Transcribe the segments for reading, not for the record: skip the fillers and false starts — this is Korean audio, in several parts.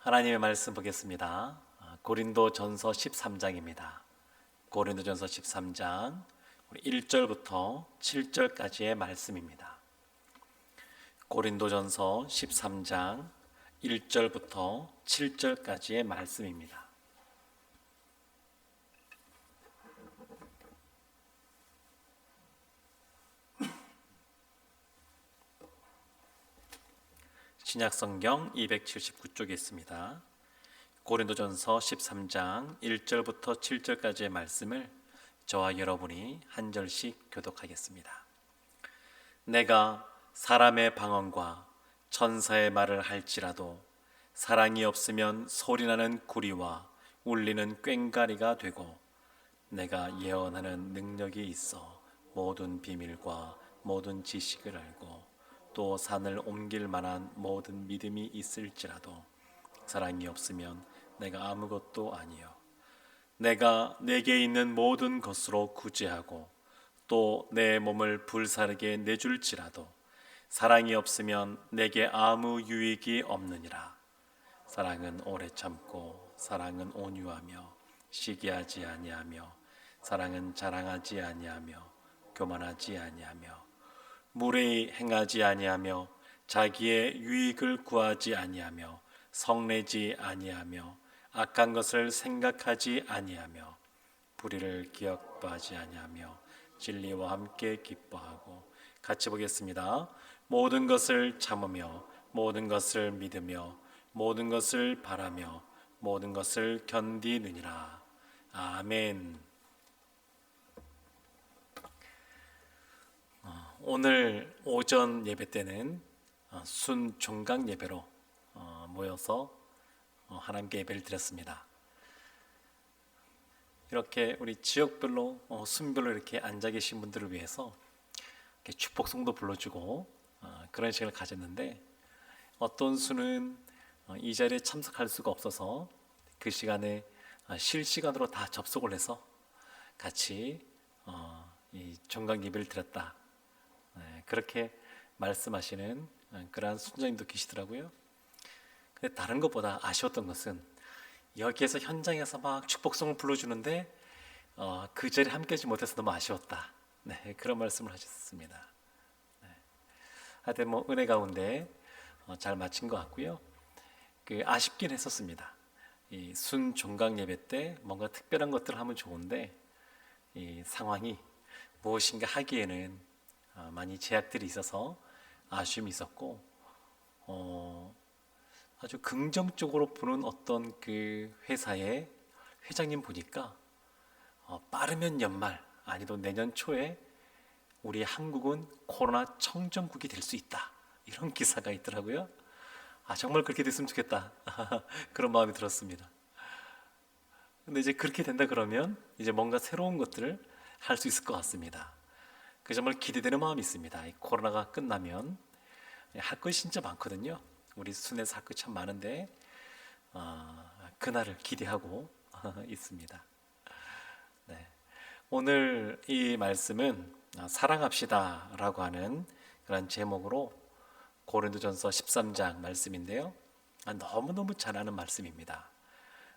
하나님의 말씀 보겠습니다. 고린도전서 13장입니다. 고린도전서 13장 1절부터 7절까지의 말씀입니다. 고린도전서 13장 1절부터 7절까지의 말씀입니다. 신약성경 279쪽에 있습니다. 고린도전서 13장 1절부터 7절까지의 말씀을 저와 여러분이 한 절씩 교독하겠습니다. 내가 사람의 방언과 천사의 말을 할지라도 사랑이 없으면 소리나는 구리와 울리는 꽹과리가 되고, 내가 예언하는 능력이 있어 모든 비밀과 모든 지식을 알고 또 산을 옮길 만한 모든 믿음이 있을지라도 사랑이 없으면 내가 아무것도 아니요, 내가 내게 있는 모든 것으로 구제하고 또 내 몸을 불사르게 내줄지라도 사랑이 없으면 내게 아무 유익이 없느니라. 사랑은 오래 참고 사랑은 온유하며 시기하지 아니하며 사랑은 자랑하지 아니하며 교만하지 아니하며 무례히 행하지 아니하며 자기의 유익을 구하지 아니하며 성내지 아니하며 악한 것을 생각하지 아니하며 불의를 기억하지 아니하며 진리와 함께 기뻐하고, 같이 보겠습니다. 모든 것을 참으며 모든 것을 믿으며 모든 것을 바라며 모든 것을 견디느니라. 아멘. 오늘 오전 예배 때는 순종각 예배로 모여서 하나님께 예배를 드렸습니다. 이렇게 우리 지역별로 순별로 이렇게 앉아 계신 분들을 위해서 이렇게 축복송도 불러주고 그런 시간을 가졌는데, 어떤 수는 이 자리에 참석할 수가 없어서 그 시간에 실시간으로 다 접속을 해서 같이 이 종각 예배를 드렸다, 그렇게 말씀하시는 그러한 순장님도 계시더라고요. 근데 다른 것보다 아쉬웠던 것은 여기에서 현장에서 막 축복송을 불러주는데 그 자리에 함께하지 못해서 너무 아쉬웠다, 그런 말씀을 하셨습니다. 하여튼 뭐 은혜 가운데 잘 마친 것 같고요. 아쉽긴 했었습니다. 이 순종각 예배 때 뭔가 특별한 것들을 하면 좋은데 이 상황이 무엇인가 하기에는 많이 제약들이 있어서 아쉬움이 있었고, 아주 긍정적으로 보는 어떤 그 회사의 회장님 보니까 빠르면 연말 아니도 내년 초에 우리 한국은 코로나 청정국이 될 수 있다, 이런 기사가 있더라고요. 정말 그렇게 됐으면 좋겠다 그런 마음이 들었습니다. 근데 이제 그렇게 된다 그러면 이제 뭔가 새로운 것들을 할 수 있을 것 같습니다. 정말 기대되는 마음이 있습니다. 이 코로나가 끝나면 할 것이 진짜 많거든요. 우리 순회에서 할 것이 참 많은데 그날을 기대하고 있습니다. 오늘 이 말씀은 사랑합시다 라고 하는 그런 제목으로 고린도전서 13장 말씀인데요, 너무너무 잘 아는 말씀입니다.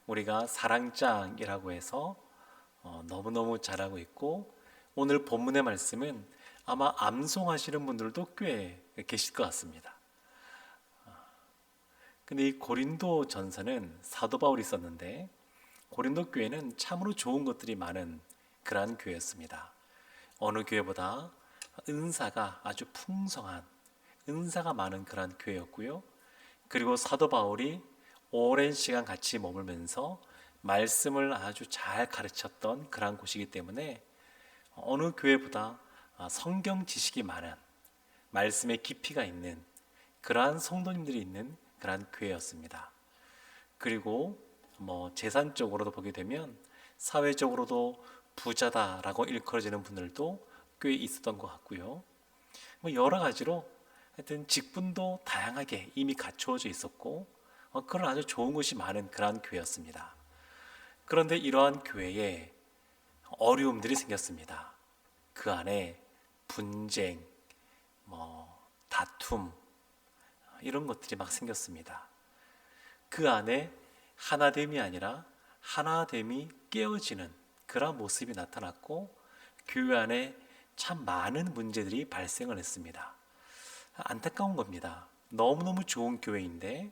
우리가 사랑장이라고 해서 너무너무 잘하고 있고, 오늘 본문의 말씀은 아마 암송하시는 분들도 꽤 계실 것 같습니다. 근데 이 고린도 전서는 사도 바울이 썼는데, 고린도 교회는 참으로 좋은 것들이 많은 그러한 교회였습니다. 어느 교회보다 은사가 아주 풍성한, 은사가 많은 그러한 교회였고요. 그리고 사도 바울이 오랜 시간 같이 머물면서 말씀을 아주 잘 가르쳤던 그러한 곳이기 때문에 어느 교회보다 성경 지식이 많은, 말씀의 깊이가 있는 그러한 성도님들이 있는 그러한 교회였습니다. 그리고 재산적으로도 보게 되면 사회적으로도 부자다라고 일컬어지는 분들도 꽤 있었던 것 같고요. 여러 가지로 하여튼 직분도 다양하게 이미 갖추어져 있었고 그런 아주 좋은 것이 많은 그러한 교회였습니다. 그런데 이러한 교회에 어려움들이 생겼습니다. 그 안에 분쟁, 다툼, 이런 것들이 막 생겼습니다. 그 안에 하나됨이 아니라 하나됨이 깨어지는 그런 모습이 나타났고, 교회 안에 참 많은 문제들이 발생을 했습니다. 안타까운 겁니다. 너무너무 좋은 교회인데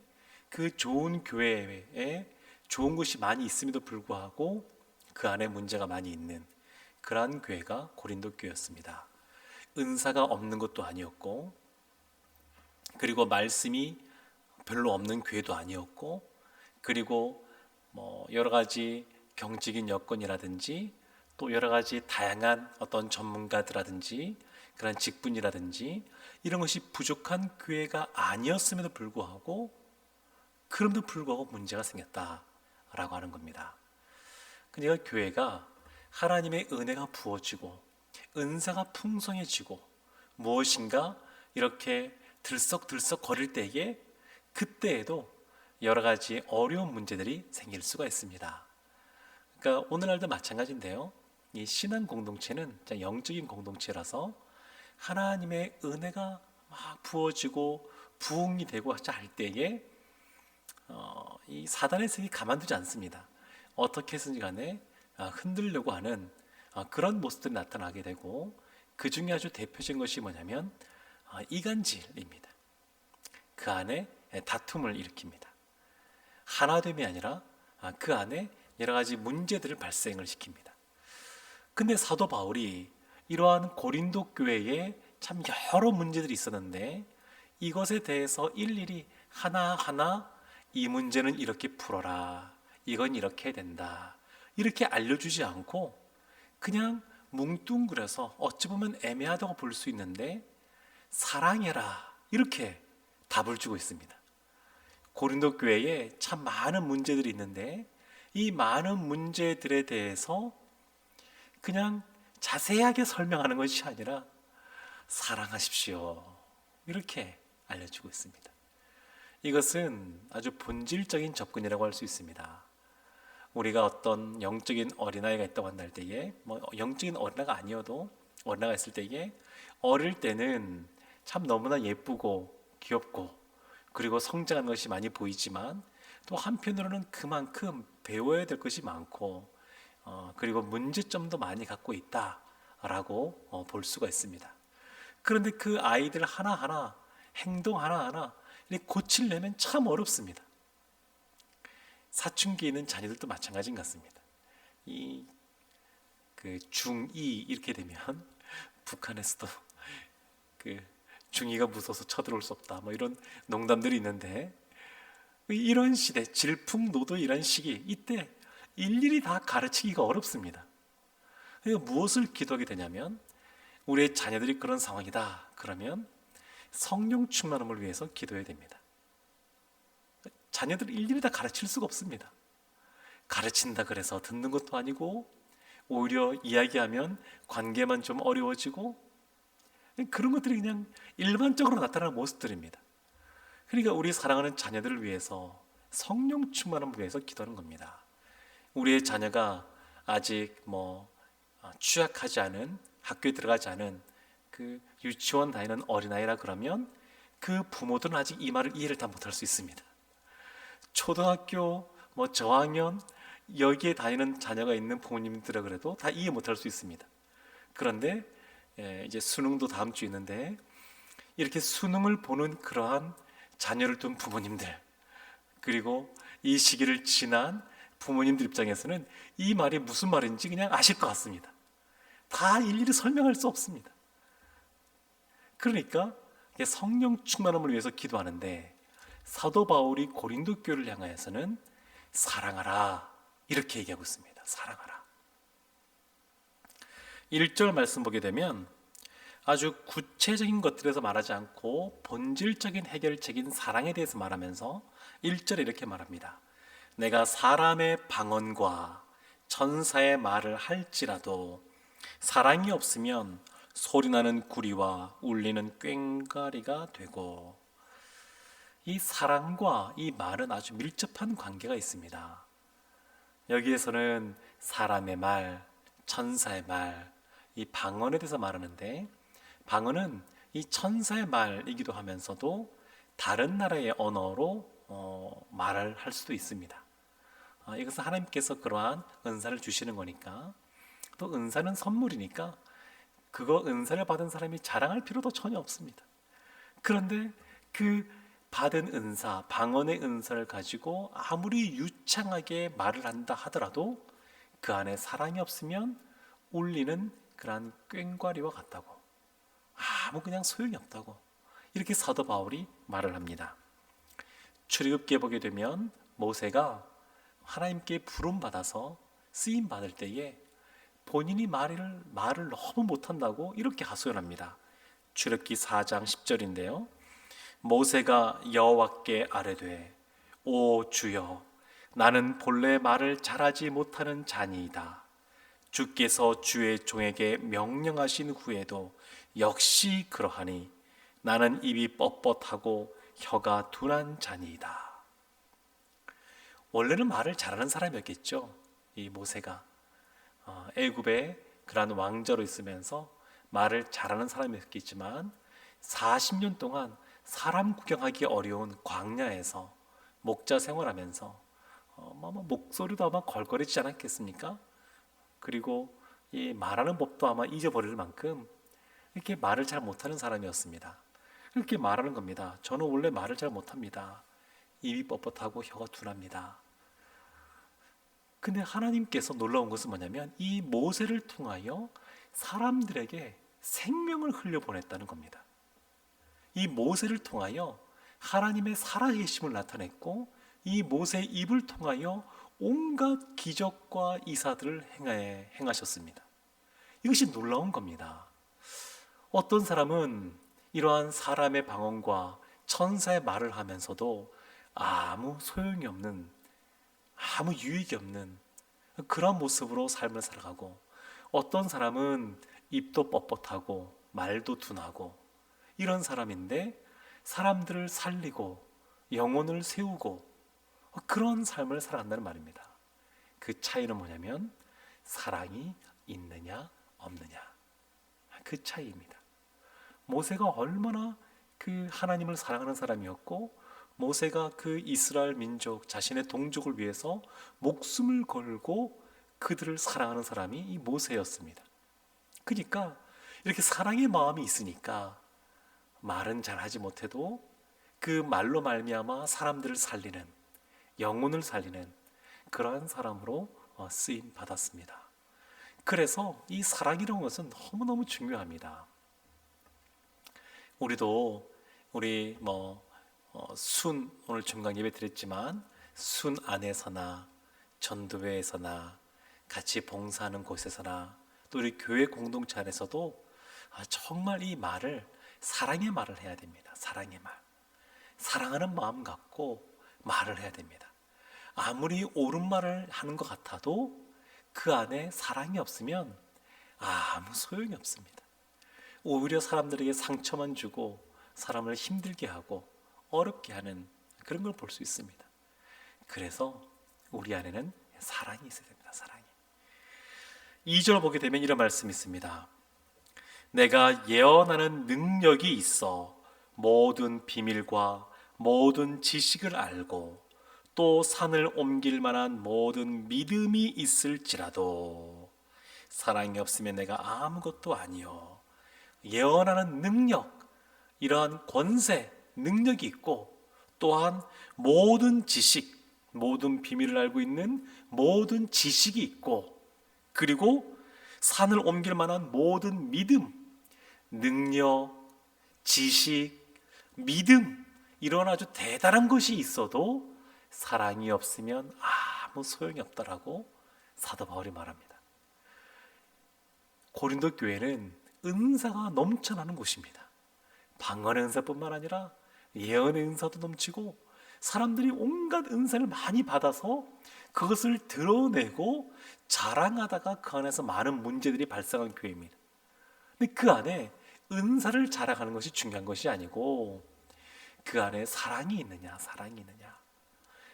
그 좋은 교회에 좋은 것이 많이 있음에도 불구하고 그 안에 문제가 많이 있는 그러한 교회가 고린도 교회였습니다. 은사가 없는 것도 아니었고, 그리고 말씀이 별로 없는 교회도 아니었고, 그리고 여러 가지 경제적인 여건이라든지 또 여러 가지 다양한 어떤 전문가들이라든지 그런 직분이라든지 이런 것이 부족한 교회가 아니었음에도 불구하고, 그럼에도 불구하고 문제가 생겼다라고 하는 겁니다. 그러니까 교회가 하나님의 은혜가 부어지고 은사가 풍성해지고 무엇인가 이렇게 들썩들썩 거릴 때에, 그때에도 여러 가지 어려운 문제들이 생길 수가 있습니다. 그러니까 오늘날도 마찬가지인데요. 이 신앙 공동체는 영적인 공동체라서 하나님의 은혜가 막 부어지고 부흥이 되고 할 때에 이 사단의 세력이 가만두지 않습니다. 어떻게 해서든 간에 흔들려고 하는 그런 모습들이 나타나게 되고, 그 중에 아주 대표적인 것이 뭐냐면 이간질입니다. 그 안에 다툼을 일으킵니다. 하나됨이 아니라 그 안에 여러 가지 문제들을 발생을 시킵니다. 근데 사도 바울이 이러한 고린도 교회에 참 여러 문제들이 있었는데, 이것에 대해서 일일이 하나하나 이 문제는 이렇게 풀어라, 이건 이렇게 된다, 이렇게 알려주지 않고 그냥 뭉뚱그려서 어찌 보면 애매하다고 볼 수 있는데 사랑해라 이렇게 답을 주고 있습니다. 고린도 교회에 참 많은 문제들이 있는데 이 많은 문제들에 대해서 그냥 자세하게 설명하는 것이 아니라 사랑하십시오 이렇게 알려주고 있습니다. 이것은 아주 본질적인 접근이라고 할 수 있습니다. 우리가 어떤 영적인 어린아이가 있다고 한다 할 때에, 영적인 어린아이가 아니어도 어린아이가 있을 때에, 어릴 때는 참 너무나 예쁘고 귀엽고 그리고 성장하는 것이 많이 보이지만, 또 한편으로는 그만큼 배워야 될 것이 많고 그리고 문제점도 많이 갖고 있다라고 볼 수가 있습니다. 그런데 그 아이들 하나하나, 행동 하나하나 고치려면 참 어렵습니다. 사춘기에 있는 자녀들도 마찬가지인 것 같습니다. 그 중2 이렇게 되면 북한에서도 그 중2가 무서워서 쳐들어올 수 없다 이런 농담들이 있는데, 이런 시대, 질풍노도이란 시기, 이때 일일이 다 가르치기가 어렵습니다. 그러니까 무엇을 기도하게 되냐면, 우리의 자녀들이 그런 상황이다 그러면 성령 충만함을 위해서 기도해야 됩니다. 자녀들을 일일이 다 가르칠 수가 없습니다. 가르친다 그래서 듣는 것도 아니고, 오히려 이야기하면 관계만 좀 어려워지고, 그런 것들이 그냥 일반적으로 나타나는 모습들입니다. 그러니까 우리 사랑하는 자녀들을 위해서 성령 충만함을 위해서 기도하는 겁니다. 우리의 자녀가 아직 취약하지 않은, 학교에 들어가지 않은 그 유치원 다니는 어린아이라 그러면 그 부모들은 아직 이 말을 이해를 다 못할 수 있습니다. 초등학교 저학년 여기에 다니는 자녀가 있는 부모님들이라 그래도 다 이해 못할 수 있습니다. 그런데 이제 수능도 다음 주에 있는데, 이렇게 수능을 보는 그러한 자녀를 둔 부모님들, 그리고 이 시기를 지난 부모님들 입장에서는 이 말이 무슨 말인지 그냥 아실 것 같습니다. 다 일일이 설명할 수 없습니다. 그러니까 성령 충만함을 위해서 기도하는데, 사도 바울이 고린도 교회를 향하여서는 사랑하라 이렇게 얘기하고 있습니다. 사랑하라. 1절 말씀 보게 되면 아주 구체적인 것들에서 말하지 않고 본질적인 해결책인 사랑에 대해서 말하면서 1절에 이렇게 말합니다. 내가 사람의 방언과 천사의 말을 할지라도 사랑이 없으면 소리나는 구리와 울리는 꽹과리가 되고, 이 사랑과 이 말은 아주 밀접한 관계가 있습니다. 여기에서는 사람의 말, 천사의 말, 이 방언에 대해서 말하는데, 방언은 이 천사의 말이기도 하면서도 다른 나라의 언어로 말을 할 수도 있습니다. 이것은 하나님께서 그러한 은사를 주시는 거니까, 또 은사는 선물이니까 그거 은사를 받은 사람이 자랑할 필요도 전혀 없습니다. 그런데 그 받은 은사, 방언의 은사를 가지고 아무리 유창하게 말을 한다 하더라도 그 안에 사랑이 없으면 울리는 그러한 꽹과리와 같다고, 아무 그냥 소용이 없다고, 이렇게 사도 바울이 말을 합니다. 출애굽기에 보게 되면 모세가 하나님께 부름 받아서 쓰임 받을 때에 본인이 말을 너무 못한다고 이렇게 하소연합니다. 출애굽기 4장 10절인데요. 모세가 여호와께 아뢰되 오 주여 나는 본래 말을 잘하지 못하는 자니이다. 주께서 주의 종에게 명령하신 후에도 역시 그러하니 나는 입이 뻣뻣하고 혀가 둔한 자니이다. 원래는 말을 잘하는 사람이었겠죠. 이 모세가 애굽의 그러한 왕자로 있으면서 말을 잘하는 사람이었겠지만 40년 동안 사람 구경하기 어려운 광야에서 목자 생활하면서 목소리도 아마 걸거리지 않았겠습니까? 그리고 이 말하는 법도 아마 잊어버릴 만큼 이렇게 말을 잘 못하는 사람이었습니다. 이렇게 말하는 겁니다. 저는 원래 말을 잘 못합니다. 입이 뻣뻣하고 혀가 둔합니다. 근데 하나님께서 놀라운 것은 뭐냐면 이 모세를 통하여 사람들에게 생명을 흘려보냈다는 겁니다. 이 모세를 통하여 하나님의 살아계심을 나타냈고 이 모세의 입을 통하여 온갖 기적과 이사들을 행하셨습니다. 이것이 놀라운 겁니다. 어떤 사람은 이러한 사람의 방언과 천사의 말을 하면서도 아무 소용이 없는, 아무 유익이 없는 그런 모습으로 삶을 살아가고, 어떤 사람은 입도 뻣뻣하고 말도 둔하고 이런 사람인데 사람들을 살리고 영혼을 세우고 그런 삶을 살아간다는 말입니다. 그 차이는 뭐냐면 사랑이 있느냐 없느냐, 그 차이입니다. 모세가 얼마나 그 하나님을 사랑하는 사람이었고, 모세가 그 이스라엘 민족, 자신의 동족을 위해서 목숨을 걸고 그들을 사랑하는 사람이 이 모세였습니다. 그러니까 이렇게 사랑의 마음이 있으니까 말은 잘하지 못해도 그 말로 말미암아 사람들을 살리는, 영혼을 살리는 그러한 사람으로 쓰임 받았습니다. 그래서 이 사랑이라는 것은 너무너무 중요합니다. 우리도 우리 순, 오늘 중간 예배 드렸지만 순 안에서나 전도회에서나 같이 봉사하는 곳에서나 또 우리 교회 공동체 안에서도 정말 이 말을, 사랑의 말을 해야 됩니다. 사랑의 말, 사랑하는 마음 갖고 말을 해야 됩니다. 아무리 옳은 말을 하는 것 같아도 그 안에 사랑이 없으면 아무 소용이 없습니다. 오히려 사람들에게 상처만 주고 사람을 힘들게 하고 어렵게 하는 그런 걸 볼 수 있습니다. 그래서 우리 안에는 사랑이 있어야 됩니다. 사랑이. 2절 보게 되면 이런 말씀이 있습니다. 내가 예언하는 능력이 있어 모든 비밀과 모든 지식을 알고 또 산을 옮길 만한 모든 믿음이 있을지라도 사랑이 없으면 내가 아무것도 아니요. 예언하는 능력, 이러한 권세, 능력이 있고 또한 모든 지식, 모든 비밀을 알고 있는 모든 지식이 있고, 그리고 산을 옮길 만한 모든 믿음, 능력, 지식, 믿음, 이런 아주 대단한 것이 있어도 사랑이 없으면 아무 소용이 없다라고 사도 바울이 말합니다. 고린도 교회는 은사가 넘쳐나는 곳입니다. 방언의 은사뿐만 아니라 예언의 은사도 넘치고 사람들이 온갖 은사를 많이 받아서 그것을 드러내고 자랑하다가 그 안에서 많은 문제들이 발생한 교회입니다. 근데 그 안에 은사를 자랑하는 것이 중요한 것이 아니고 그 안에 사랑이 있느냐, 사랑이 있느냐.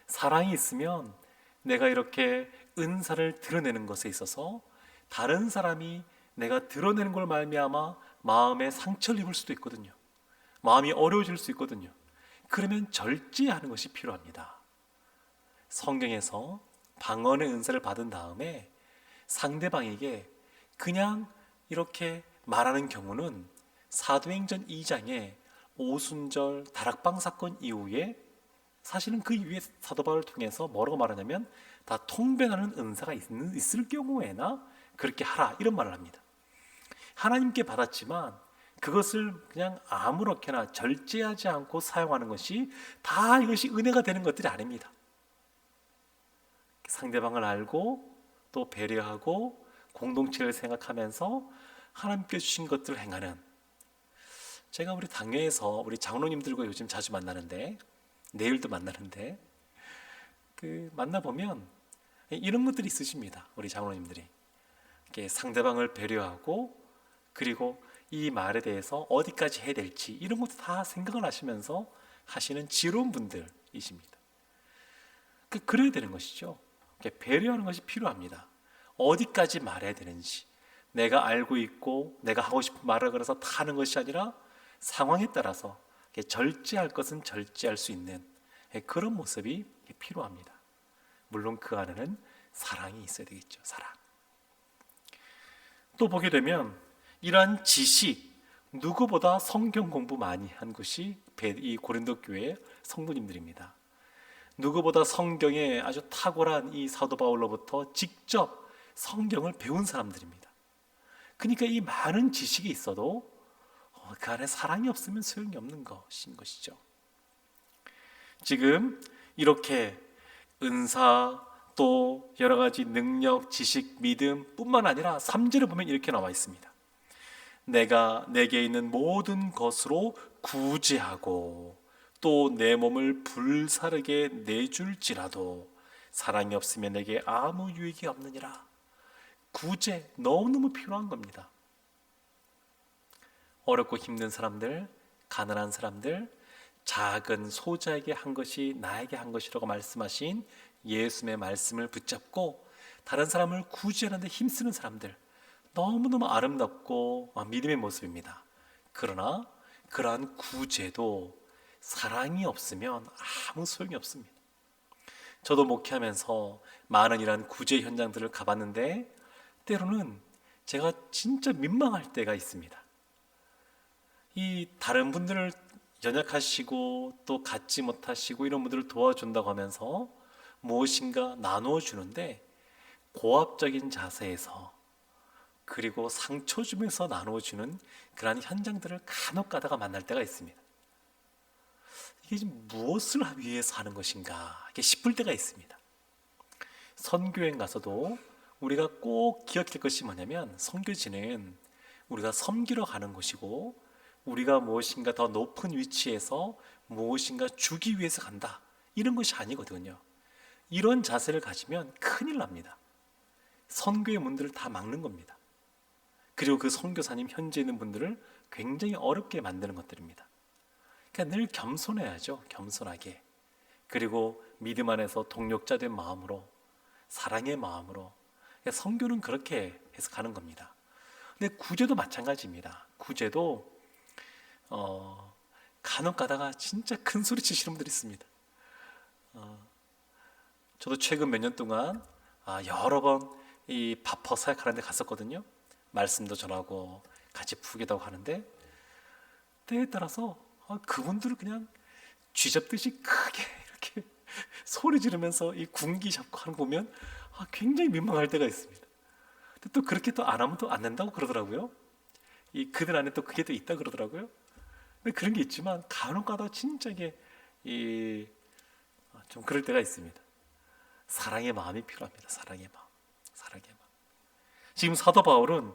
사랑이 있으면 내가 이렇게 은사를 드러내는 것에 있어서 다른 사람이 내가 드러내는 걸 말미암아 마음에 상처를 입을 수도 있거든요. 마음이 어려워질 수 있거든요. 그러면 절제하는 것이 필요합니다. 성경에서 방언의 은사를 받은 다음에 상대방에게 그냥 이렇게 말하는 경우는 사도행전 2장에 오순절 다락방 사건 이후에 사실은 그 이후에 사도 바울을 통해서 뭐라고 말하냐면 다 통변하는 은사가 있을 경우에나 그렇게 하라 이런 말을 합니다. 하나님께 받았지만 그것을 그냥 아무렇게나 절제하지 않고 사용하는 것이 다 이것이 은혜가 되는 것들이 아닙니다. 상대방을 알고 또 배려하고 공동체를 생각하면서 하나님께 주신 것들을 행하는, 제가 우리 당회에서 우리 장로님들과 요즘 자주 만나는데 내일도 만나는데 만나보면 이런 것들이 있으십니다. 우리 장로님들이 이렇게 상대방을 배려하고 그리고 이 말에 대해서 어디까지 해야 될지 이런 것도 다 생각을 하시면서 하시는 지혜로운 분들이십니다. 그래야 되는 것이죠. 배려하는 것이 필요합니다. 어디까지 말해야 되는지, 내가 알고 있고 내가 하고 싶은 말을 그래서 다 하는 것이 아니라 상황에 따라서 절제할 것은 절제할 수 있는 그런 모습이 필요합니다. 물론 그 안에는 사랑이 있어야 되겠죠. 사랑. 또 보게 되면 이러한 지식, 누구보다 성경 공부 많이 한 것이 이 고린도 교회의 성도님들입니다. 누구보다 성경에 아주 탁월한 이 사도 바울로부터 직접 성경을 배운 사람들입니다. 그러니까 이 많은 지식이 있어도 그 안에 사랑이 없으면 소용이 없는 것인 것이죠. 지금 이렇게 은사 또 여러 가지 능력, 지식, 믿음 뿐만 아니라 3절을 보면 이렇게 나와 있습니다. 내가 내게 있는 모든 것으로 구제하고 또 내 몸을 불사르게 내줄지라도 사랑이 없으면 내게 아무 유익이 없느니라. 구제 너무너무 필요한 겁니다. 어렵고 힘든 사람들, 가난한 사람들, 작은 소자에게 한 것이 나에게 한 것이라고 말씀하신 예수님의 말씀을 붙잡고 다른 사람을 구제하는 데 힘쓰는 사람들, 너무너무 아름답고 믿음의 모습입니다. 그러나 그러한 구제도 사랑이 없으면 아무 소용이 없습니다. 저도 목회하면서 많은 이러한 구제 현장들을 가봤는데 때로는 제가 진짜 민망할 때가 있습니다. 이 다른 분들을 연약하시고 또 갖지 못하시고 이런 분들을 도와준다고 하면서 무엇인가 나누어 주는데 고압적인 자세에서 그리고 상처 주면서 나누어 주는 그러한 현장들을 간혹 가다가 만날 때가 있습니다. 이게 지금 무엇을 위해서 하는 것인가 이렇게 싶을 때가 있습니다. 선교행 가서도 우리가 꼭 기억할 것이 뭐냐면 선교지는 우리가 섬기러 가는 곳이고 우리가 무엇인가 더 높은 위치에서 무엇인가 주기 위해서 간다 이런 것이 아니거든요. 이런 자세를 가지면 큰일 납니다. 선교의 문들을 다 막는 겁니다. 그리고 그 선교사님 현재 있는 분들을 굉장히 어렵게 만드는 것들입니다. 그러니까 늘 겸손해야죠. 겸손하게. 그리고 믿음 안에서 동력자된 마음으로, 사랑의 마음으로. 그러니까 선교는 그렇게 해서 가는 겁니다. 근데 구제도 마찬가지입니다. 구제도 간혹 가다가 진짜 큰 소리 치시는 분들이 있습니다. 저도 최근 몇 년 동안 여러 번 이 바퍼 사역하는 데 갔었거든요. 말씀도 전하고 같이 푸기도 하는데 때에 따라서 그분들을 그냥 쥐잡듯이 크게 이렇게 소리 지르면서 이 군기 잡고 하는 거 보면 굉장히 민망할 때가 있습니다. 근데 또 그렇게 또 안 하면 또 안 된다고 그러더라고요. 이 그들 안에 또 그게 또 있다 그러더라고요. 근데 그런 게 있지만 간혹 가다 진짜 이게 좀 그럴 때가 있습니다. 사랑의 마음이 필요합니다. 사랑의 마음. 사랑의 마음. 지금 사도 바울은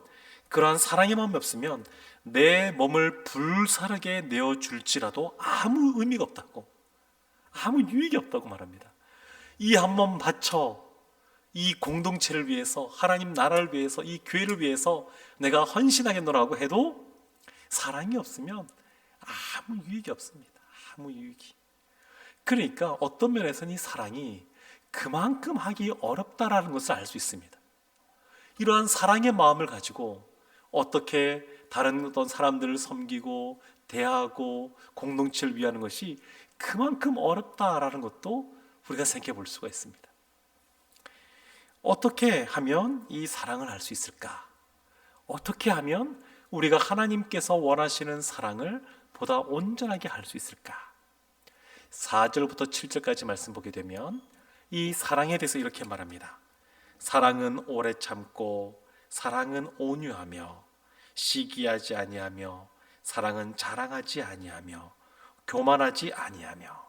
그러한 사랑의 마음이 없으면 내 몸을 불사르게 내어줄지라도 아무 의미가 없다고, 아무 유익이 없다고 말합니다. 이 한 몸 바쳐 이 공동체를 위해서, 하나님 나라를 위해서, 이 교회를 위해서 내가 헌신하겠노라고 해도 사랑이 없으면 아무 유익이 없습니다. 아무 유익이. 그러니까 어떤 면에서는 이 사랑이 그만큼 하기 어렵다라는 것을 알 수 있습니다. 이러한 사랑의 마음을 가지고 어떻게 다른 어떤 사람들을 섬기고 대하고 공동체를 위하는 것이 그만큼 어렵다라는 것도 우리가 생각해 볼 수가 있습니다. 어떻게 하면 이 사랑을 할 수 있을까? 어떻게 하면 우리가 하나님께서 원하시는 사랑을 보다 온전하게 할 수 있을까? 4절부터 7절까지 말씀 보게 되면 이 사랑에 대해서 이렇게 말합니다. 사랑은 오래 참고 사랑은 온유하며 시기하지 아니하며 사랑은 자랑하지 아니하며 교만하지 아니하며.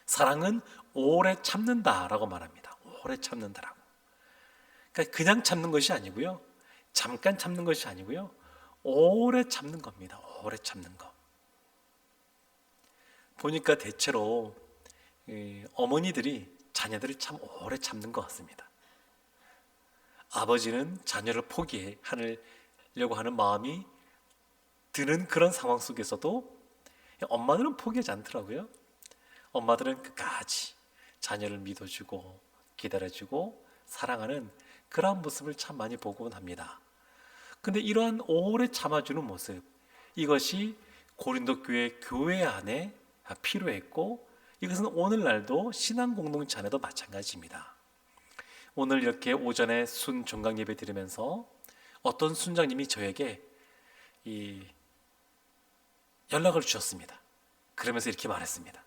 사랑은 오래 참는다라고 말합니다. 오래 참는다라고. 그러니까 그냥 참는 것이 아니고요, 잠깐 참는 것이 아니고요, 오래 참는 겁니다. 오래 참는 거. 보니까 대체로 어머니들이 자녀들을 참 오래 참는 것 같습니다. 아버지는 자녀를 포기하려고 하는 마음이 드는 그런 상황 속에서도 엄마들은 포기하지 않더라고요. 엄마들은 끝까지 자녀를 믿어주고 기다려주고 사랑하는 그런 모습을 참 많이 보곤 합니다. 근데 이러한 오래 참아주는 모습, 이것이 고린도 교회 안에 필요했고, 이것은 오늘날도 신앙 공동체 안에도 마찬가지입니다. 오늘 이렇게 오전에 순 종강 예배 드리면서 어떤 순장님이 저에게 연락을 주셨습니다. 그러면서 이렇게 말했습니다.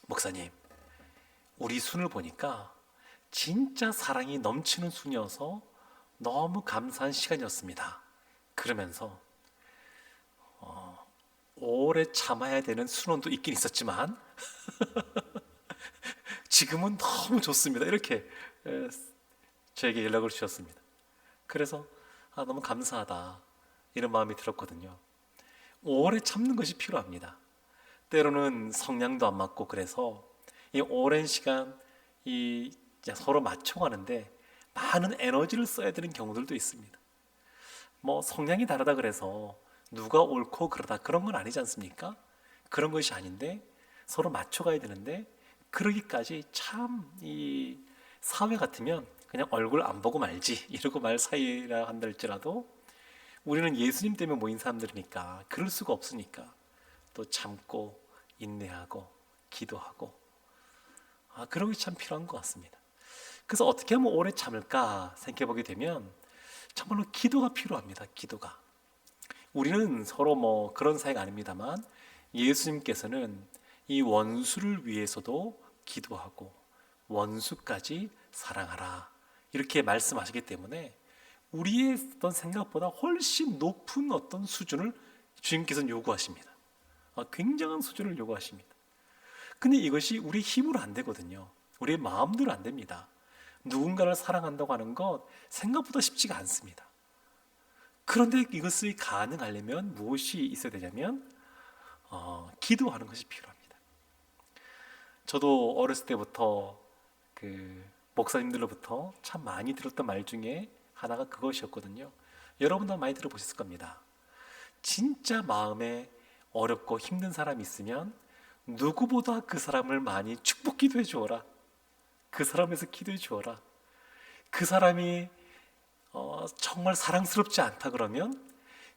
목사님, 우리 순을 보니까 진짜 사랑이 넘치는 순이어서 너무 감사한 시간이었습니다. 그러면서 오래 참아야 되는 순원도 있긴 있었지만 지금은 너무 좋습니다. 이렇게 저에게 연락을 주셨습니다. 그래서 너무 감사하다 이런 마음이 들었거든요. 오래 참는 것이 필요합니다. 때로는 성향도 안 맞고 그래서 이 오랜 시간 서로 맞춰가는데 많은 에너지를 써야 되는 경우들도 있습니다. 뭐 성향이 다르다 그래서 누가 옳고 그러다 그런 건 아니지 않습니까? 그런 것이 아닌데 서로 맞춰가야 되는데, 그러기까지 참 이 사회 같으면 그냥 얼굴 안 보고 말지 이러고 말 사이라 한다 할지라도, 우리는 예수님 때문에 모인 사람들이니까 그럴 수가 없으니까 또 참고 인내하고 기도하고 그런 것이 참 필요한 것 같습니다. 그래서 어떻게 하면 오래 참을까 생각해 보게 되면 정말로 기도가 필요합니다. 기도가. 우리는 서로 뭐 그런 사이가 아닙니다만 예수님께서는 이 원수를 위해서도 기도하고 원수까지 사랑하라 이렇게 말씀하시기 때문에 우리의 어떤 생각보다 훨씬 높은 어떤 수준을 주님께서는 요구하십니다. 굉장한 수준을 요구하십니다. 근데 이것이 우리 힘으로 안 되거든요. 우리의 마음대로 안 됩니다. 누군가를 사랑한다고 하는 것 생각보다 쉽지가 않습니다. 그런데 이것이 가능하려면 무엇이 있어야 되냐면 기도하는 것이 필요합니다. 저도 어렸을 때부터 목사님들로부터 참 많이 들었던 말 중에 하나가 그것이었거든요. 여러분도 많이 들어보셨을 겁니다. 진짜 마음에 어렵고 힘든 사람이 있으면 누구보다 그 사람을 많이 축복 기도해 주어라. 그 사람에서 기도해 주어라. 그 사람이 정말 사랑스럽지 않다 그러면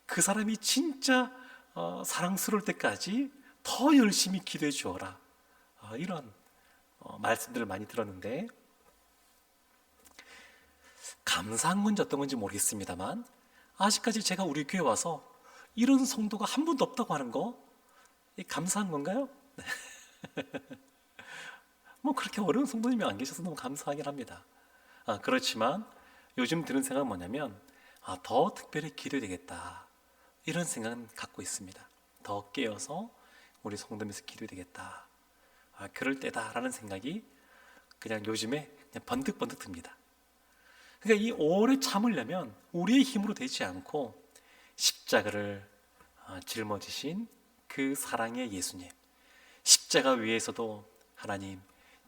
그 사람이 진짜 사랑스러울 때까지 더 열심히 기도해 주어라. 이런 말씀들을 많이 들었는데, 감사한 건지 어떤 건지 모르겠습니다만 아직까지 제가 우리 교회 와서 이런 성도가 한 분도 없다고 하는 거 감사한 건가요? 뭐 그렇게 어려운 성도님이 안 계셔서 너무 감사하긴 합니다. 그렇지만 요즘 드는 생각은 뭐냐면 더 특별히 기도해야 되겠다 이런 생각은 갖고 있습니다. 더 깨어서 우리 성도면서 기도해야 되겠다. 그럴 때다라는 생각이 그냥 요즘에 그냥 번뜩번뜩 듭니다. 그러니까 이 오래 참으려면 우리의 힘으로 되지 않고 십자가를 짊어지신 그 사랑의 예수님, 십자가 위에서도 하나님,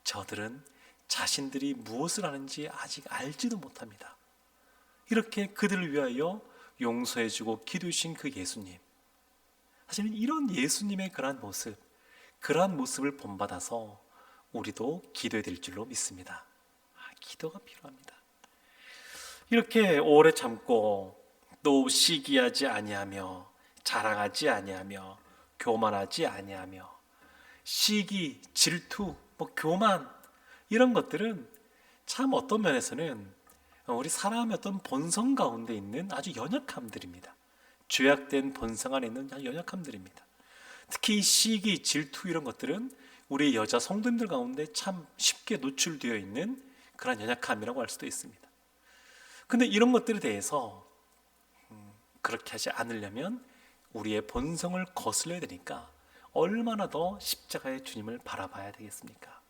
저들은 자신들이 무엇을 하는지 아직 알지도 못합니다. 이렇게 그들을 위하여 용서해주고 기도하신 그 예수님, 사실은 이런 예수님의 그러한 모습을 본받아서 우리도 기도해야 될 줄로 믿습니다. 기도가 필요합니다. 이렇게 오래 참고 또 시기하지 아니하며 자랑하지 아니하며 교만하지 아니하며 시기, 질투, 교만 이런 것들은 참 어떤 면에서는 우리 사람의 어떤 본성 가운데 있는 아주 연약함들입니다. 죄악된 본성 안에 있는 아주 연약함들입니다. 특히 이 시기, 질투 이런 것들은 우리 여자 성도님들 가운데 참 쉽게 노출되어 있는 그런 연약함이라고 할 수도 있습니다. 근데 이런 것들에 대해서 그렇게 하지 않으려면 우리의 본성을 거슬러야 되니까 얼마나 더 십자가의 주님을 바라봐야 되겠습니까?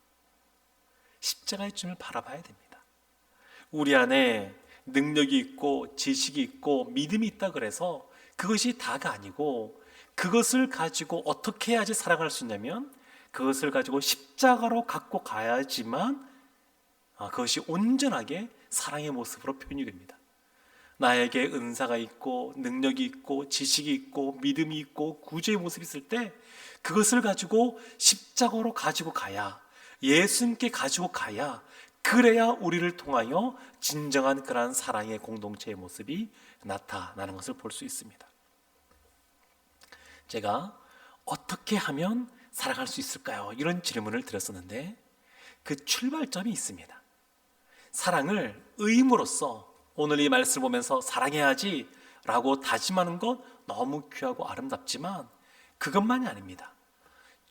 십자가의 주님을 바라봐야 됩니다. 우리 안에 능력이 있고 지식이 있고 믿음이 있다 그래서 그것이 다가 아니고, 그것을 가지고 어떻게 해야지 사랑할 수 있냐면 그것을 가지고 십자가로 갖고 가야지만 그것이 온전하게 사랑의 모습으로 표현이 됩니다. 나에게 은사가 있고 능력이 있고 지식이 있고 믿음이 있고 구주의 모습이 있을 때 그것을 가지고 십자가로 가지고 가야, 예수님께 가지고 가야, 그래야 우리를 통하여 진정한 그러한 사랑의 공동체의 모습이 나타나는 것을 볼 수 있습니다. 제가 어떻게 하면 사랑할 수 있을까요? 이런 질문을 드렸었는데 그 출발점이 있습니다. 사랑을 의무로서 오늘 이 말씀을 보면서 사랑해야지 라고 다짐하는 것 너무 귀하고 아름답지만 그것만이 아닙니다.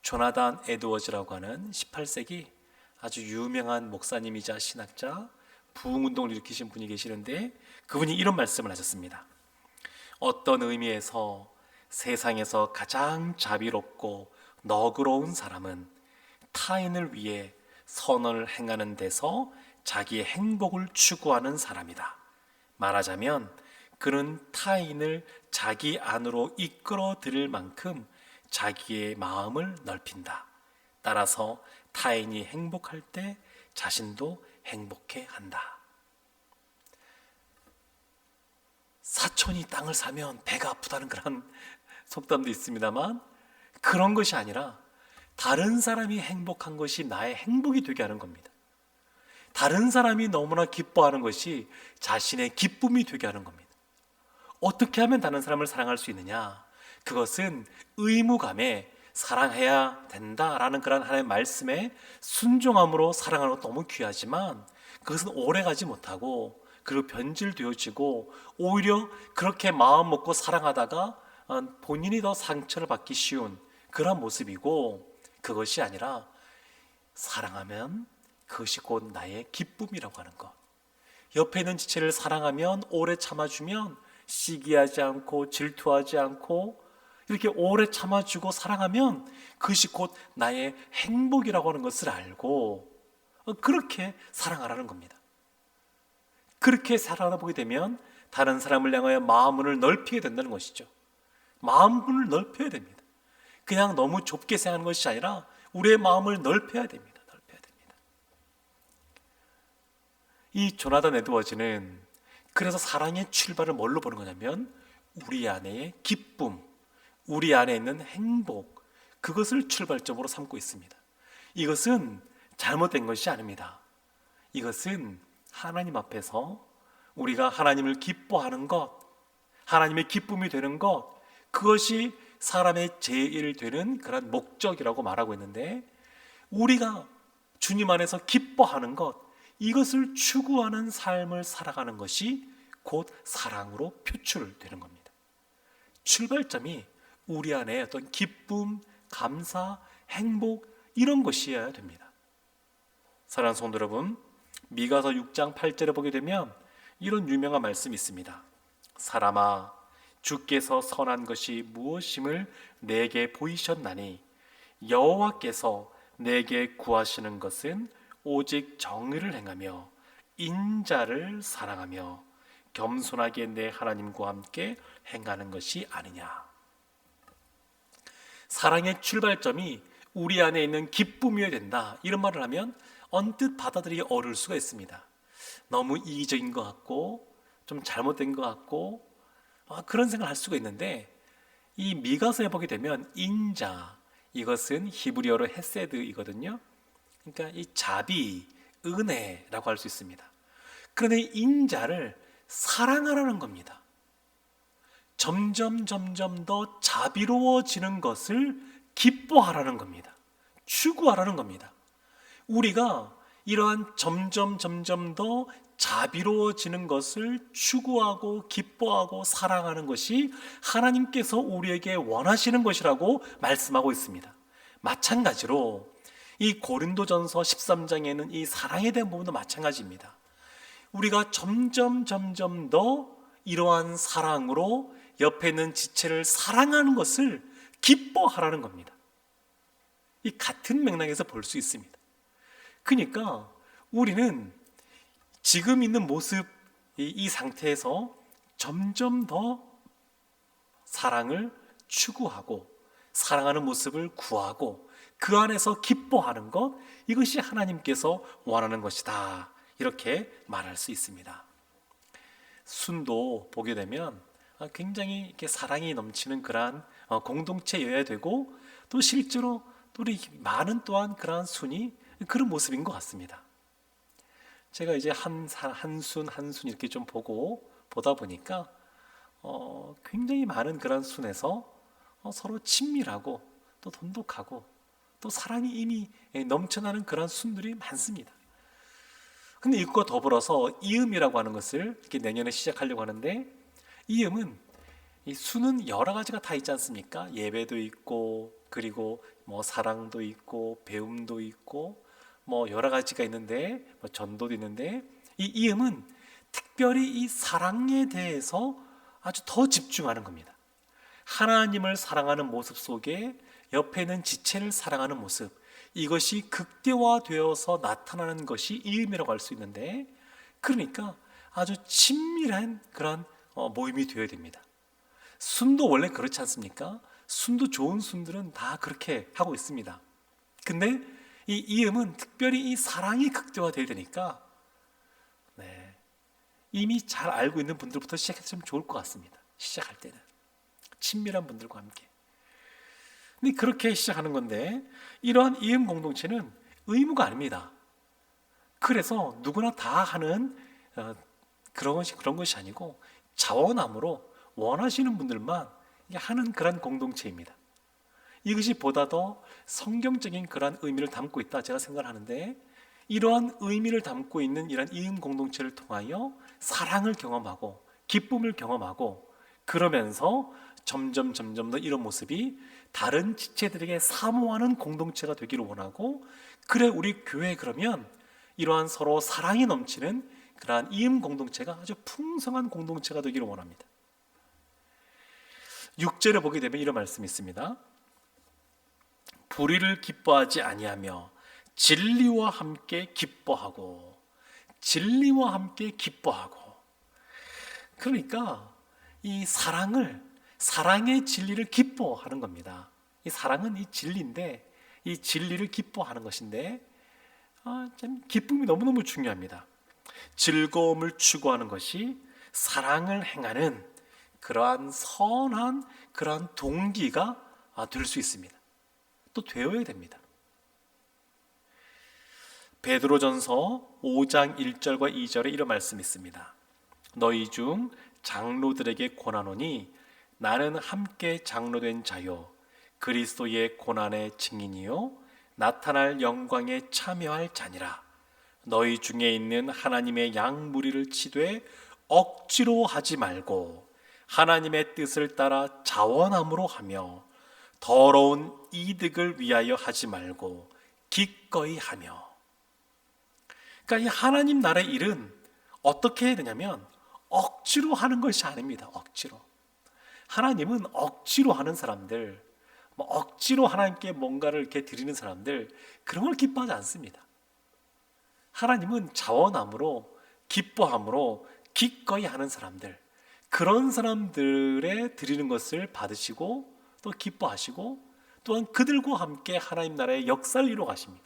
조나단 에드워즈라고 하는 18세기 아주 유명한 목사님이자 신학자, 부흥운동을 일으키신 분이 계시는데 그분이 이런 말씀을 하셨습니다. 어떤 의미에서 세상에서 가장 자비롭고 너그러운 사람은 타인을 위해 선언을 행하는 데서 자기의 행복을 추구하는 사람이다. 말하자면 그는 타인을 자기 안으로 이끌어 들일 만큼 자기의 마음을 넓힌다. 따라서 타인이 행복할 때 자신도 행복해 한다. 사촌이 땅을 사면 배가 아프다는 그런 속담도 있습니다만 그런 것이 아니라 다른 사람이 행복한 것이 나의 행복이 되게 하는 겁니다. 다른 사람이 너무나 기뻐하는 것이 자신의 기쁨이 되게 하는 겁니다. 어떻게 하면 다른 사람을 사랑할 수 있느냐? 그것은 의무감에 사랑해야 된다라는 그런 하나님의 말씀에 순종함으로 사랑하는 것 너무 귀하지만 그것은 오래가지 못하고 그리고 변질되어지고 오히려 그렇게 마음 먹고 사랑하다가 본인이 더 상처를 받기 쉬운 그런 모습이고, 그것이 아니라 사랑하면 그것이 곧 나의 기쁨이라고 하는 것. 옆에 있는 지체를 사랑하면 오래 참아주면 시기하지 않고 질투하지 않고 이렇게 오래 참아주고 사랑하면 그것이 곧 나의 행복이라고 하는 것을 알고 그렇게 사랑하라는 겁니다. 그렇게 살아보게 되면 다른 사람을 향하여 마음문을 넓히게 된다는 것이죠. 마음문을 넓혀야 됩니다. 그냥 너무 좁게 생각하는 것이 아니라 우리의 마음을 넓혀야 됩니다. 넓혀야 됩니다. 이 조나단 에드워즈는 그래서 사랑의 출발을 뭘로 보는 거냐면 우리 안의 기쁨, 우리 안에 있는 행복, 그것을 출발점으로 삼고 있습니다. 이것은 잘못된 것이 아닙니다. 이것은 하나님 앞에서 우리가 하나님을 기뻐하는 것, 하나님의 기쁨이 되는 것, 그것이 사람의 제일 되는 그런 목적이라고 말하고 있는데, 우리가 주님 안에서 기뻐하는 것, 이것을 추구하는 삶을 살아가는 것이 곧 사랑으로 표출되는 겁니다. 출발점이 우리 안에 어떤 기쁨, 감사, 행복 이런 것이어야 됩니다. 사랑하는 성도 여러분, 미가서 6장 8절에 보게 되면 이런 유명한 말씀이 있습니다. 사람아, 주께서 선한 것이 무엇임을 내게 보이셨나니 여호와께서 내게 구하시는 것은 오직 정의를 행하며 인자를 사랑하며 겸손하게 내 하나님과 함께 행하는 것이 아니냐. 사랑의 출발점이 우리 안에 있는 기쁨이어야 된다, 이런 말을 하면 언뜻 받아들이기 어려울 수가 있습니다. 너무 이기적인 것 같고 좀 잘못된 것 같고 그런 생각을 할 수가 있는데, 이 미가서에 보게 되면 인자, 이것은 히브리어로 헤세드이거든요. 그러니까 이 자비, 은혜라고 할 수 있습니다. 그런데 인자를 사랑하라는 겁니다. 점점 더 자비로워지는 것을 기뻐하라는 겁니다. 추구하라는 겁니다. 우리가 이러한 점점 더 자비로워지는 것을 추구하고 기뻐하고 사랑하는 것이 하나님께서 우리에게 원하시는 것이라고 말씀하고 있습니다. 마찬가지로 이 고린도전서 13장에는 이 사랑에 대한 부분도 마찬가지입니다. 우리가 점점 더 이러한 사랑으로 옆에 있는 지체를 사랑하는 것을 기뻐하라는 겁니다. 이 같은 맥락에서 볼 수 있습니다. 그러니까 우리는 지금 있는 모습, 이 상태에서 점점 더 사랑을 추구하고 사랑하는 모습을 구하고 그 안에서 기뻐하는 것, 이것이 하나님께서 원하는 것이다, 이렇게 말할 수 있습니다. 순도 보게 되면 굉장히 이렇게 사랑이 넘치는 그러한 공동체여야 되고, 또 실제로 또 우리 많은 또한 그러한 순이 그런 모습인 것 같습니다. 제가 이제 한순 이렇게 좀 보다 보니까 굉장히 많은 그런 순에서 서로 친밀하고 또 돈독하고 또 사랑이 이미 넘쳐나는 그런 순들이 많습니다. 근데 이것과 더불어서 이음이라고 하는 것을 이렇게 내년에 시작하려고 하는데, 이음은 이 수는 여러 가지가 다 있지 않습니까? 예배도 있고, 그리고 뭐 사랑도 있고, 배움도 있고, 뭐 여러 가지가 있는데, 뭐 전도도 있는데, 이 이음은 특별히 이 사랑에 대해서 아주 더 집중하는 겁니다. 하나님을 사랑하는 모습 속에 옆에 있는 지체를 사랑하는 모습, 이것이 극대화되어서 나타나는 것이 이음이라고 할 수 있는데, 그러니까 아주 친밀한 그런 모임이 되어야 됩니다. 순도 원래 그렇지 않습니까? 순도 좋은 순들은 다 그렇게 하고 있습니다. 근데 이 이음은 특별히 이 사랑이 극대화되어야 되니까 이미 잘 알고 있는 분들부터 시작했으면 좋을 것 같습니다. 시작할 때는 친밀한 분들과 함께. 근데 그렇게 시작하는 건데, 이러한 이음 공동체는 의무가 아닙니다. 그래서 누구나 다 하는 그런 것이 아니고 자원함으로 원하시는 분들만 하는 그런 공동체입니다. 이것이 보다 더 성경적인 그런 의미를 담고 있다, 제가 생각하는데, 이러한 의미를 담고 있는 이런 이음 공동체를 통하여 사랑을 경험하고 기쁨을 경험하고, 그러면서 점점 더 이런 모습이 다른 지체들에게 사모하는 공동체가 되기를 원하고, 그래 우리 교회 그러면 이러한 서로 사랑이 넘치는 그러한 이음 공동체가 아주 풍성한 공동체가 되기를 원합니다. 6절에 보게 되면 이런 말씀이 있습니다. 불의를 기뻐하지 아니하며 진리와 함께 기뻐하고. 진리와 함께 기뻐하고. 그러니까 이 사랑의 진리를 기뻐하는 겁니다. 이 사랑은 이 진리인데, 이 진리를 기뻐하는 것인데, 참 기쁨이 너무너무 중요합니다. 즐거움을 추구하는 것이 사랑을 행하는 그러한 선한 그러한 동기가 될 수 있습니다. 또 되어야 됩니다. 베드로전서 5장 1절과 2절에 이런 말씀이 있습니다. 너희 중 장로들에게 권하노니 나는 함께 장로된 자요 그리스도의 고난의 증인이요 나타날 영광에 참여할 자니라. 너희 중에 있는 하나님의 양 무리를 치되 억지로 하지 말고 하나님의 뜻을 따라 자원함으로 하며 더러운 이득을 위하여 하지 말고 기꺼이 하며. 그러니까 이 하나님 나라의 일은 어떻게 해야 되냐면 억지로 하는 것이 아닙니다. 억지로. 하나님은 억지로 하는 사람들, 억지로 하나님께 뭔가를 이렇게 드리는 사람들, 그런 걸 기뻐하지 않습니다. 하나님은 자원함으로, 기뻐함으로 기꺼이 하는 사람들, 그런 사람들의 드리는 것을 받으시고 또 기뻐하시고, 또한 그들과 함께 하나님 나라의 역사를 이루어 가십니다.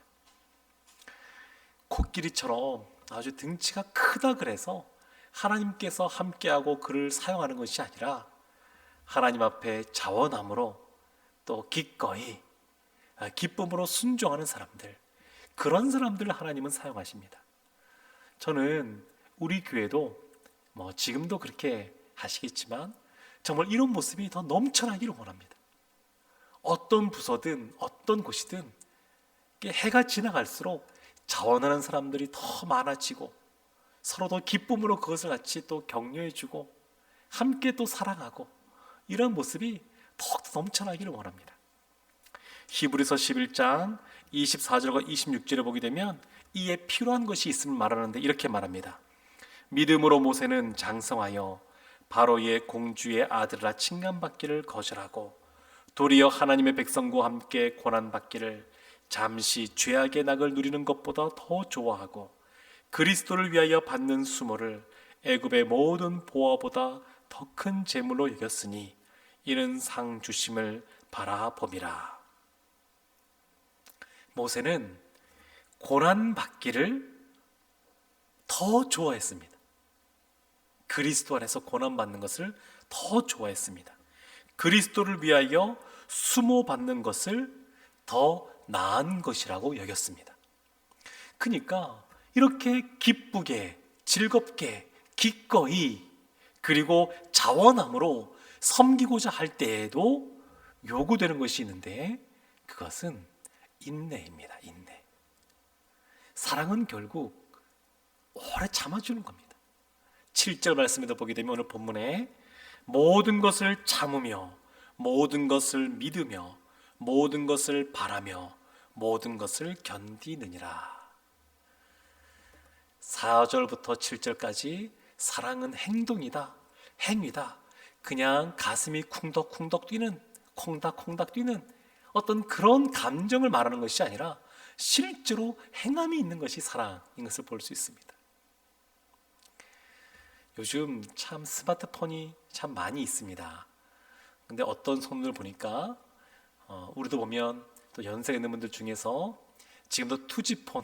코끼리처럼 아주 등치가 크다 그래서 하나님께서 함께하고 그를 사용하는 것이 아니라, 하나님 앞에 자원함으로 또 기꺼이 기쁨으로 순종하는 사람들, 그런 사람들을 하나님은 사용하십니다. 저는 우리 교회도 지금도 그렇게 하시겠지만 정말 이런 모습이 더 넘쳐나기를 원합니다. 어떤 부서든 어떤 곳이든 해가 지나갈수록 자원하는 사람들이 더 많아지고 서로 더 기쁨으로 그것을 같이 또 격려해주고 함께 또 사랑하고 이런 모습이 더욱 넘쳐나기를 원합니다. 히브리서 11장 24절과 26절에 보게 되면 이에 필요한 것이 있음을 말하는데 이렇게 말합니다. 믿음으로 모세는 장성하여 바로의 공주의 아들이라 칭함받기를 거절하고 도리어 하나님의 백성과 함께 고난받기를 잠시 죄악의 낙을 누리는 것보다 더 좋아하고 그리스도를 위하여 받는 수모를 애굽의 모든 보화보다 더 큰 재물로 여겼으니 이는 상 주심을 바라봄이라. 모세는 고난받기를 더 좋아했습니다. 그리스도 안에서 고난받는 것을 더 좋아했습니다. 그리스도를 위하여 수모받는 것을 더 나은 것이라고 여겼습니다. 그러니까 이렇게 기쁘게 즐겁게 기꺼이 그리고 자원함으로 섬기고자 할 때에도 요구되는 것이 있는데 그것은 인내입니다. 인내. 사랑은 결국 오래 참아주는 겁니다. 7절 말씀에도 보게 되면 오늘 본문에 모든 것을 참으며 모든 것을 믿으며 모든 것을 바라며 모든 것을 견디느니라. 4절부터 7절까지 사랑은 행동이다, 행위다. 그냥 가슴이 쿵덕쿵덕 뛰는, 콩닥콩닥 뛰는 어떤 그런 감정을 말하는 것이 아니라 실제로 행함이 있는 것이 사랑인 것을 볼 수 있습니다. 요즘 참 스마트폰이 참 많이 있습니다. 근데 어떤 손을 보니까 우리도 보면 또 연세가 있는 분들 중에서 지금도 투지폰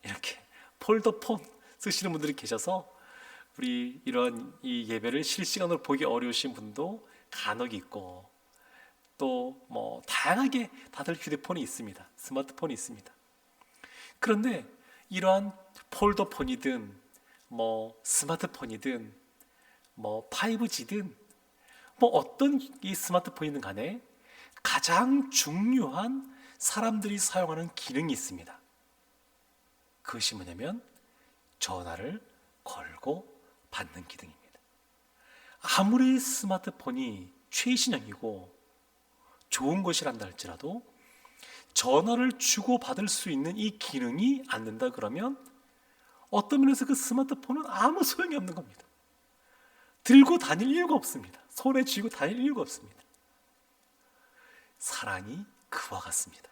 이렇게 폴더폰 쓰시는 분들이 계셔서 우리 이런 이 예배를 실시간으로 보기 어려우신 분도 간혹 있고 또 뭐 다양하게 다들 휴대폰이 있습니다. 스마트폰이 있습니다. 그런데 이러한 폴더폰이든 뭐 스마트폰이든 뭐 5G든 뭐 어떤 이 스마트폰이든 간에 가장 중요한 사람들이 사용하는 기능이 있습니다. 그것이 뭐냐면 전화를 걸고 받는 기능입니다. 아무리 스마트폰이 최신형이고 좋은 것이란다 할지라도 전화를 주고 받을 수 있는 이 기능이 안 된다 그러면 어떤 면에서 그 스마트폰은 아무 소용이 없는 겁니다. 들고 다닐 이유가 없습니다. 손에 쥐고 다닐 이유가 없습니다. 사랑이 그와 같습니다.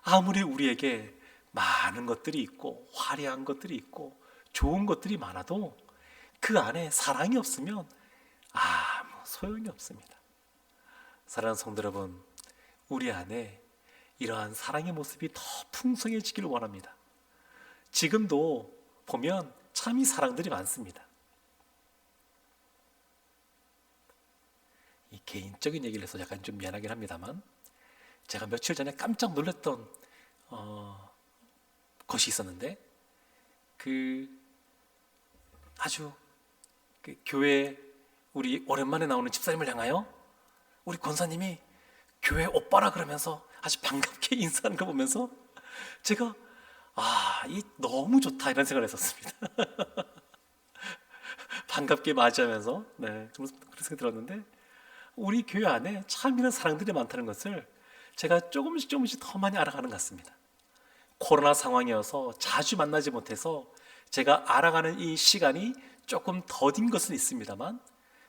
아무리 우리에게 많은 것들이 있고 화려한 것들이 있고 좋은 것들이 많아도 그 안에 사랑이 없으면 아무 소용이 없습니다. 사랑하는 성도 여러분, 우리 안에 이러한 사랑의 모습이 더 풍성해지기를 원합니다. 지금도 보면 참 이 사랑들이 많습니다. 이 개인적인 얘기를 해서 약간 좀 미안하긴 합니다만 제가 며칠 전에 깜짝 놀랐던 것이 있었는데 아주 교회 우리 오랜만에 나오는 집사님을 향하여 우리 권사님이 교회 오빠라 그러면서 아주 반갑게 인사하는 걸 보면서 제가 이 너무 좋다 이런 생각을 했었습니다. 반갑게 맞이하면서 그런 생각이 들었는데 우리 교회 안에 참 이런 사랑들이 많다는 것을 제가 조금씩 더 많이 알아가는 것 같습니다. 코로나 상황이어서 자주 만나지 못해서 제가 알아가는 이 시간이 조금 더딘 것은 있습니다만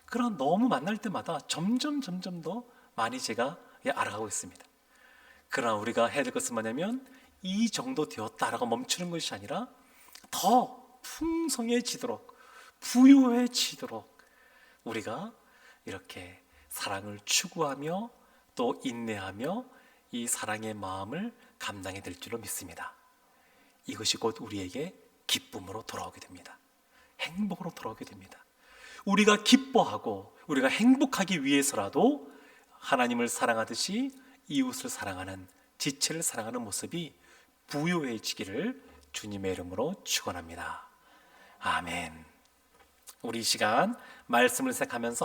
그러나 너무 만날 때마다 점점 더 많이 제가 알아가고 있습니다. 그러나 우리가 해야 될 것은 뭐냐면 이 정도 되었다라고 멈추는 것이 아니라 더 풍성해지도록 부유해지도록 우리가 이렇게 사랑을 추구하며 또 인내하며 이 사랑의 마음을 감당해 될 줄로 믿습니다. 이것이 곧 우리에게 기쁨으로 돌아오게 됩니다. 행복으로 돌아오게 됩니다. 우리가 기뻐하고 우리가 행복하기 위해서라도 하나님을 사랑하듯이 이웃을 사랑하는 지체를 사랑하는 모습이 부유해지기를 주님의 이름으로 축원합니다. 아멘. 우리 이 시간 말씀을 생각하면서